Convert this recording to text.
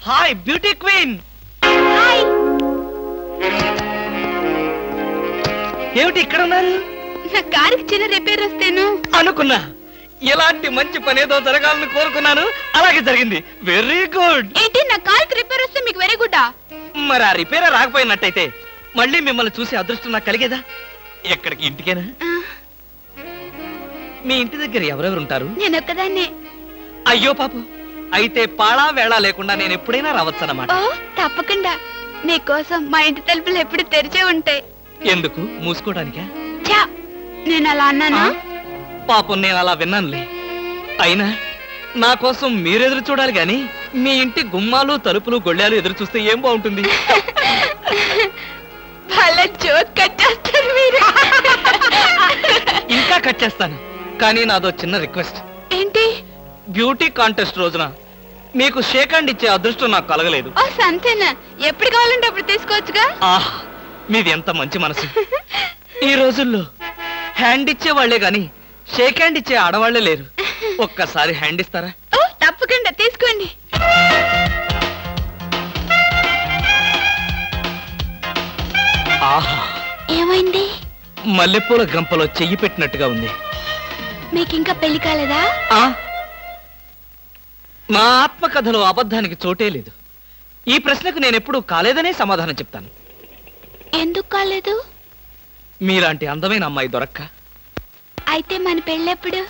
Hi beauty queen. Hi. ఏమిటి ఇక్కడ ఉన్నారు? నా కారుకి చిన్న రిపేర్ వస్తేను అనుకున్నా ఎలాంటి మంచి పని ఏదో జరగాలని కోరుకున్నాను, అలాగే జరిగింది. Very good. ఏంటి నా కారుకి రిపేర్ వస్తే మీకు వెరీ గుడ్? మరి ఆ రిపేర్ రాకపోయినట్టయితే మళ్ళీ మిమ్మల్ని చూసి అదృష్టం నాకు కలిగేదా? ఎక్కడికి? ఇంటికేనా? మీ ఇంటి దగ్గర ఎవరెవరు ఉంటారు? నేను ఒక్కదాన్నే. అయ్యో పాపం, అయితే పాళా వేళ లేకుండా నేను ఎప్పుడైనా రావచ్చన్నమాట. ఓ తప్పకుండా. మీకోసం మా ఇంటి తలుపులు ఎప్పుడు తెరిచే ఉంటాయి. ఎందుకు? మూసుకోవడానికా? చా, నేను అలా అన్నానా? పాపం నేను అలా విన్నానులే. అయినా నా కోసం మీరెదురు చూడాలి గాని మీ ఇంటి గుమ్మాలు తలుపులు గొళ్ళాలు ఎదురు చూస్తే ఏం బాగుంటుంది? వాళ్ళ జోక్ కట్టేస్తారు మీరు. ఇంకా కట్ చేస్తాను, కానీ నాదో చిన్న రిక్వెస్ట్. ఏంటి? బ్యూటీ కాంటెస్ట్ రోజున మీకు షేక్ హ్యాండ్ ఇచ్చే అదృష్టం నాకు కలగలేదు. ఓ సంతేనా, ఎప్పుడు కావాలంటే అప్పుడు తీసుకోవచ్చుగా. ఆహ్, మీది ఎంత మంచి మనసు. ఈ రోజుల్లో హ్యాండ్ ఇచ్చే వాళ్లే గాని షేక్ హ్యాండ్ ఇచ్చే ఆడవాళ్లే లేరు. ఒక్కసారి హ్యాండ్ ఇస్తారా? ఓ తప్పకుండా తీసుకోండి. ఆహా, ఏమైంది? మల్లెపూల గంపలో చెయ్యి పెట్టినట్టుగా ఉంది. మీకింకా పెళ్లి కాలేదా? ఆ, నా ఆత్మకథలో అబద్ధానికి చోటే లేదు. ఈ ప్రశ్నకు నేనెప్పుడు కాలేదనే సమాధానం చెప్తాను. ఎందుకు కాలేదు? మీలాంటి అందమైన అమ్మాయి దొరక్క. అయితే మన పెళ్ళెప్పుడు?